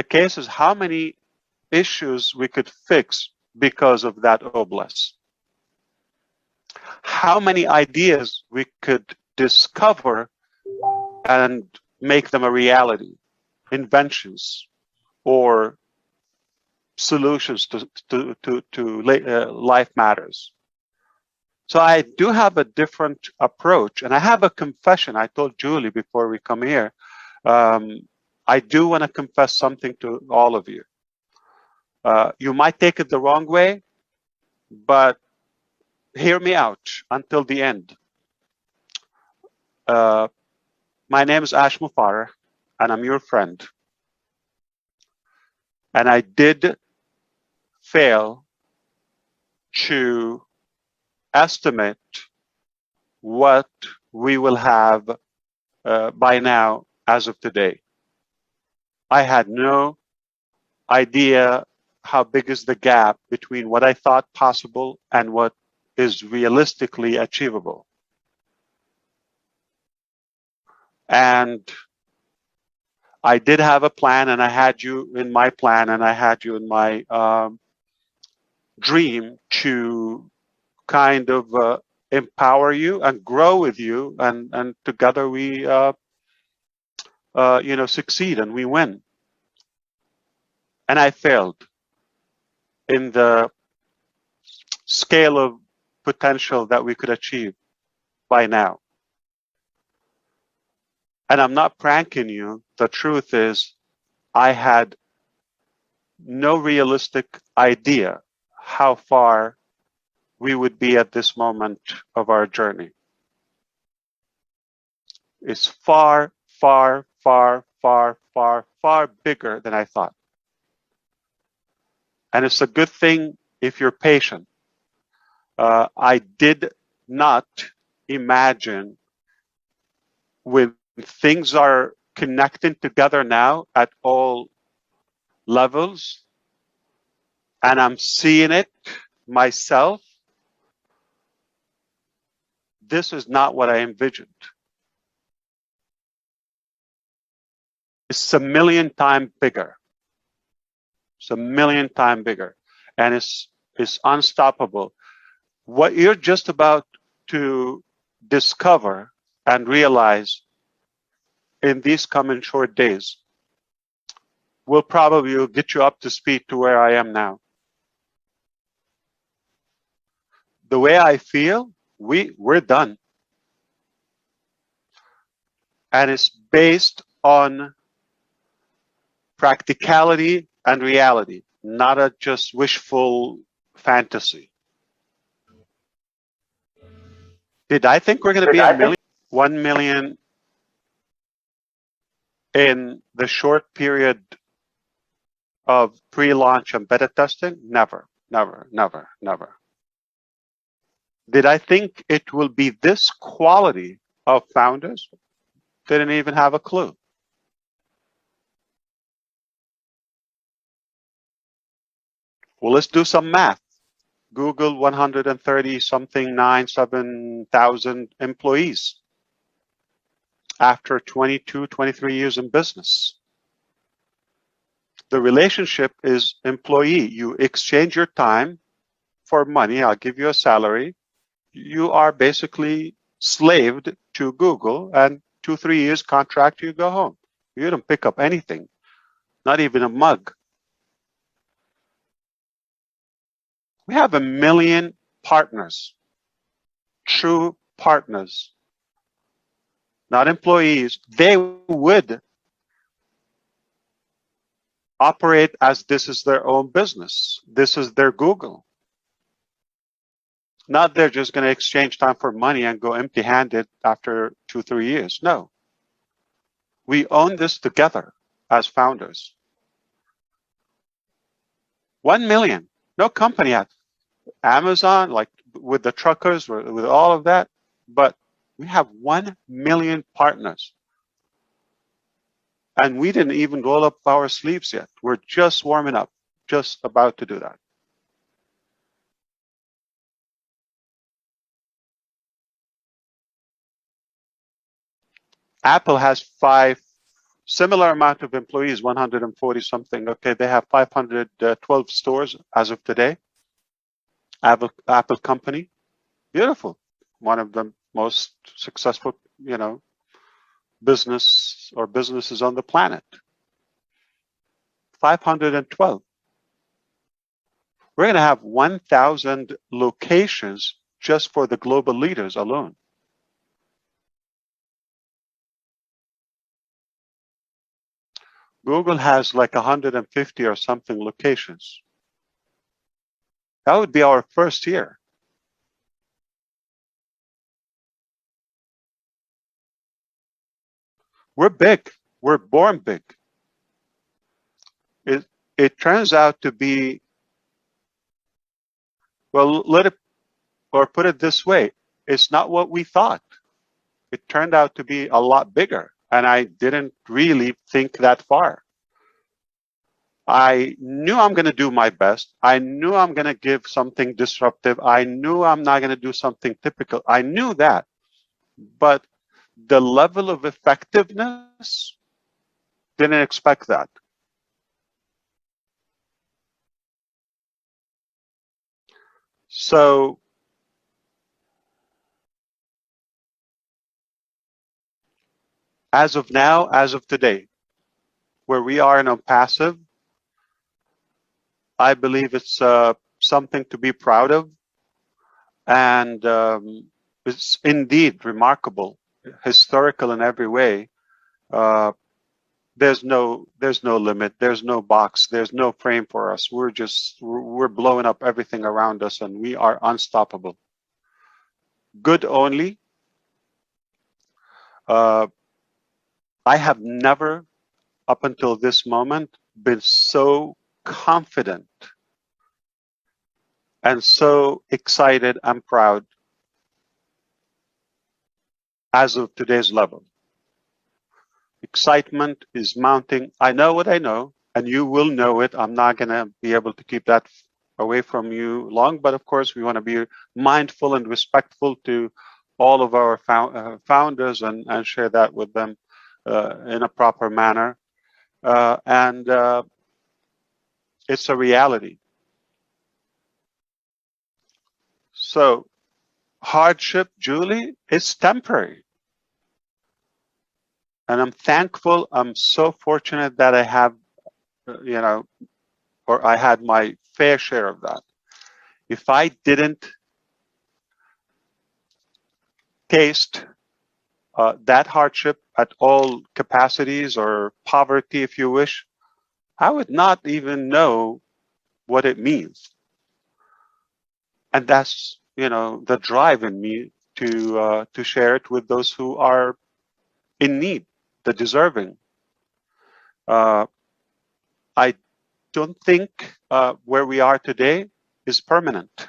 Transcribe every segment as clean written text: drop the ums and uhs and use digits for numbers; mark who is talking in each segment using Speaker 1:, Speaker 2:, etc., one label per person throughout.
Speaker 1: The case is how many issues we could fix because of that obelisk. How many ideas we could discover and make them a reality, inventions or solutions to life matters. So I do have a different approach, and I have a confession. I told Julie before we come here, I do want to confess something to all of you. You might take it the wrong way, but hear me out until the end. My name is Ash Mufareh, and I'm your friend. And I did fail to estimate what we will have by now as of today. I had no idea how big is the gap between what I thought possible and what is realistically achievable. And I did have a plan, and I had you in my plan, and I had you in my dream to kind of empower you and grow with you, and together we succeed and we win. And I failed in the scale of potential that we could achieve by now. And I'm not pranking you. The truth is, I had no realistic idea how far we would be at this moment of our journey. It's far, far, far, far, far, far bigger than I thought. And it's a good thing if you're patient. I did not imagine when things are connecting together now at all levels, and I'm seeing it myself, this is not what I envisioned. It's a million times bigger. It's a million times bigger, and it's unstoppable. What you're just about to discover and realize in these coming short days will probably get you up to speed to where I am now. The way I feel, we're done. And it's based on practicality and reality, not a just wishful fantasy. Did I think we're going to be a million? 1 million in the short period of pre-launch and beta testing? Never, never, never, never. Did I think it will be this quality of founders? Didn't even have a clue. Well, let's do some math. Google 130 something 97,000 employees after 22, 23 years in business. The relationship is employee. You exchange your time for money. I'll give you a salary. You are basically slaved to Google, and 2-3 years contract, you go home. You don't pick up anything, not even a mug. We have 1 million partners, true partners, not employees. They would operate as this is their own business. This is their Google. Not they're just going to exchange time for money and go empty-handed after 2-3 years. No. We own this together as founders. 1 million. No company has. Amazon, like with the truckers, with all of that, but we have 1 million partners. And we didn't even roll up our sleeves yet. We're just warming up, just about to do that. Apple has 5 Similar amount of employees, 140 something. Okay, they have 512 stores as of today. Apple company, beautiful. One of the most successful, businesses on the planet. 512. We're going to have 1,000 locations just for the global leaders alone. Google has like 150 or something locations. That would be our first year. We're big. We're born big. It turns out to be, well, put it this way, it's not what we thought. It turned out to be a lot bigger, and I didn't really think that far. I knew I'm going to do my best. I knew I'm going to give something disruptive. I knew I'm not going to do something typical. I knew that. But the level of effectiveness, didn't expect that. So as of now, as of today, where we are in ONPASSIVE, I believe it's something to be proud of. And it's indeed remarkable, historical in every way. There's no limit, there's no box, there's no frame for us. We're blowing up everything around us, and we are unstoppable. Good only. I have never, up until this moment, been so confident and so excited and proud as of today's level. Excitement is mounting. I know what I know, and you will know it. I'm not going to be able to keep that away from you long, but of course, we want to be mindful and respectful to all of our founders and share that with them in a proper manner. And it's a reality. So, hardship, Julie, is temporary. And I'm thankful, I'm so fortunate that I have, or I had my fair share of that. If I didn't taste that hardship at all capacities, or poverty, if you wish, I would not even know what it means. And that's, the drive in me to share it with those who are in need, the deserving. I don't think where we are today is permanent.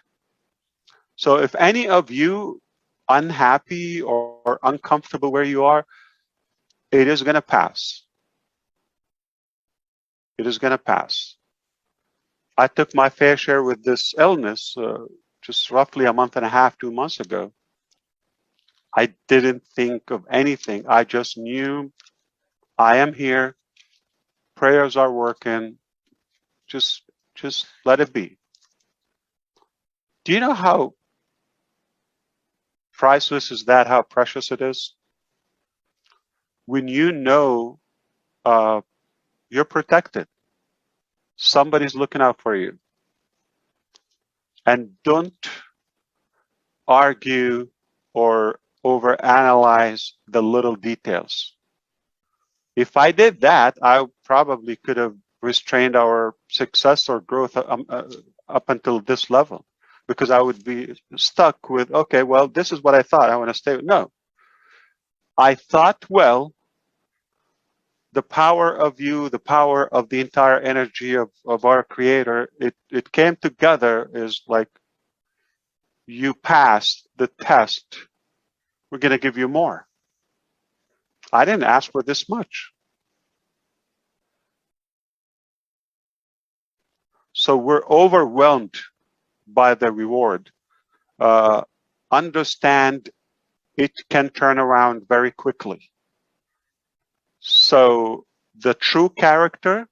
Speaker 1: So if any of you unhappy or uncomfortable where you are, it is going to pass. It is going to pass. I took my fair share with this illness just roughly a month and a half, 2 months ago. I didn't think of anything. I just knew I am here. Prayers are working. Just let it be. Do you know how priceless is that? How precious it is? When you know you're protected. Somebody's looking out for you. And don't argue or overanalyze the little details. If I did that, I probably could have restrained our success or growth up until this level, because I would be stuck with, okay, well, this is what I thought. I want to stay with. No. I thought, well, the power of you, the power of the entire energy of our creator, it came together is like, you passed the test. We're going to give you more. I didn't ask for this much. So we're overwhelmed by the reward. Understand it can turn around very quickly. So The true character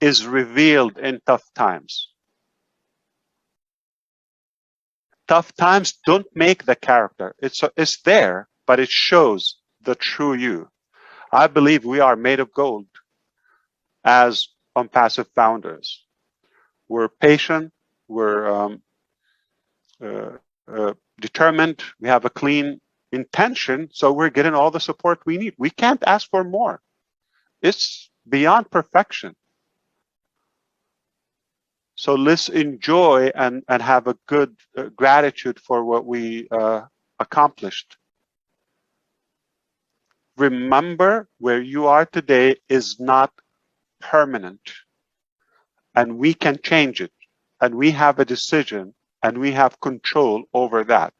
Speaker 1: is revealed in tough times. Tough times don't make the character. It's there, but it shows the true you. I believe we are made of gold as ONPASSIVE founders. We're patient, we're determined, we have a clean intention, so we're getting all the support we need. We can't ask for more. It's beyond perfection. So let's enjoy and have a good gratitude for what we accomplished. Remember, where you are today is not permanent, and we can change it, and we have a decision, and we have control over that.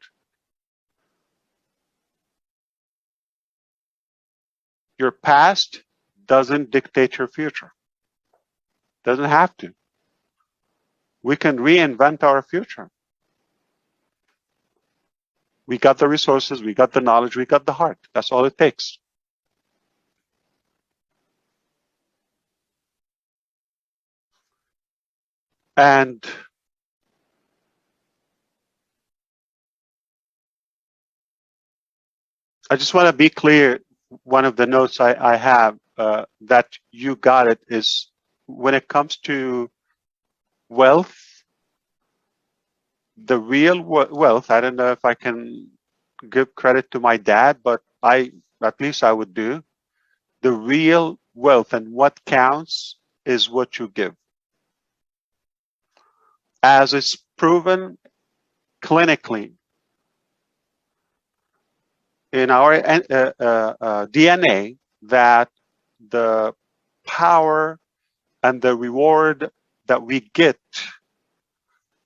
Speaker 1: Your past doesn't dictate your future. Doesn't have to. We can reinvent our future. We got the resources, we got the knowledge, we got the heart. That's all it takes. And I just want to be clear, one of the notes I have that you got it is when it comes to wealth, the real wealth, I don't know if I can give credit to my dad, but at least I would do. The real wealth and what counts is what you give. As it's proven clinically in our DNA that the power and the reward that we get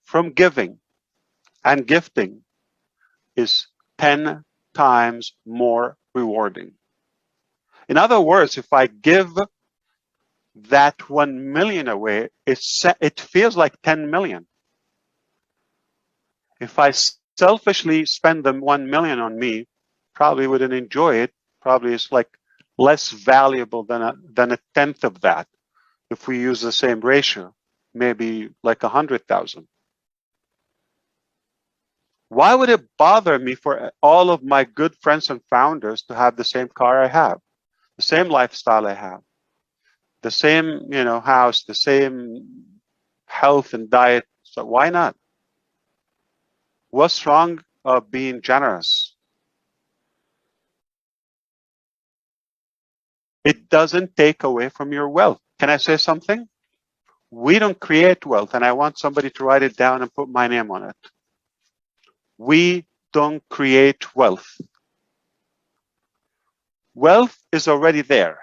Speaker 1: from giving and gifting is 10 times more rewarding. In other words, if I give that 1 million away, it feels like 10 million. If I selfishly spend the 1 million on me, probably wouldn't enjoy it. Probably it's like less valuable than a tenth of that. If we use the same ratio, maybe like 100,000. Why would it bother me for all of my good friends and founders to have the same car I have, the same lifestyle I have, the same, house, the same health and diet? So why not? What's wrong of being generous? It doesn't take away from your wealth. Can I say something? We don't create wealth, and I want somebody to write it down and put my name on it. We don't create wealth. Wealth is already there.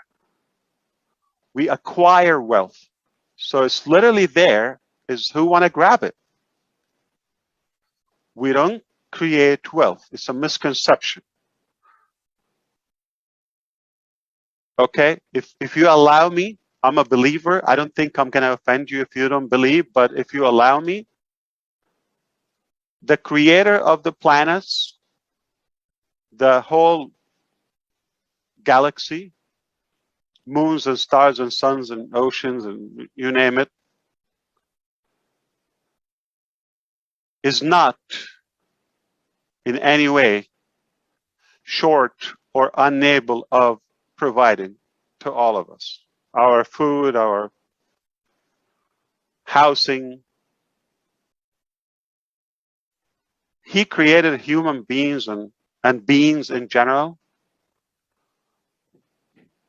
Speaker 1: We acquire wealth. So it's literally there, is who want to grab it. We don't create wealth. It's a misconception. Okay? If you allow me, I'm a believer. I don't think I'm going to offend you if you don't believe, but if you allow me, the creator of the planets, the whole galaxy, moons and stars and suns and oceans and you name it, is not in any way short or unable of providing to all of us our food, our housing. He created human beings and beings in general.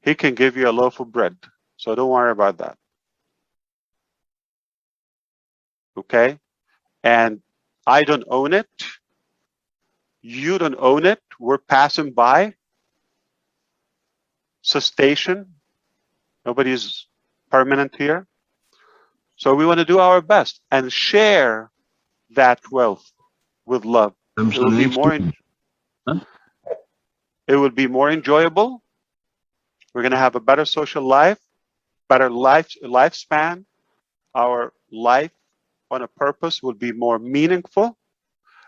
Speaker 1: He can give you a loaf of bread, so don't worry about that. Okay? And I don't own it. You don't own it. We're passing by. Cessation. Nobody's permanent here. So we want to do our best and share that wealth with love. It will be more enjoyable. We're going to have a better social life, better lifespan. Our life on a purpose will be more meaningful,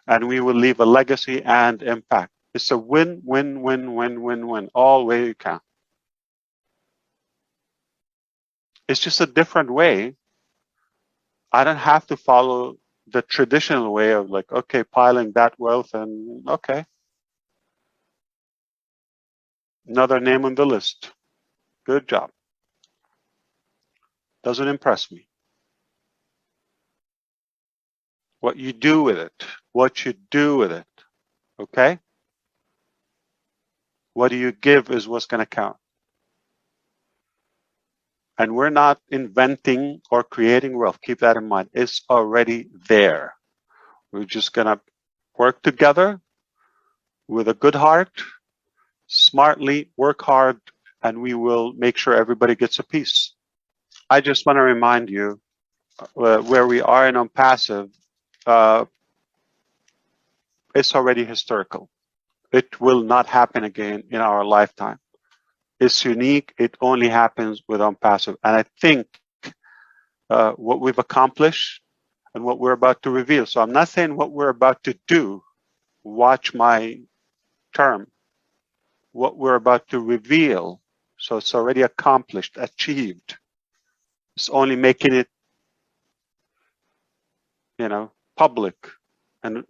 Speaker 1: and we will leave a legacy and impact. It's a win, win, win, win, win, win, all way you can. It's just a different way. I don't have to follow the traditional way of like, okay, piling that wealth and okay, another name on the list. Good job. Doesn't impress me. What you do with it, what you do with it, okay? What do you give is what's going to count. And we're not inventing or creating wealth. Keep that in mind. It's already there. We're just going to work together with a good heart, smartly work hard, and we will make sure everybody gets a piece. I just want to remind you where we are in ONPASSIVE, it's already historical. It will not happen again in our lifetime. It's unique. It only happens with ONPASSIVE. And I think what we've accomplished and what we're about to reveal. So I'm not saying what we're about to do. Watch my term. What we're about to reveal. So it's already accomplished, achieved. It's only making it, public and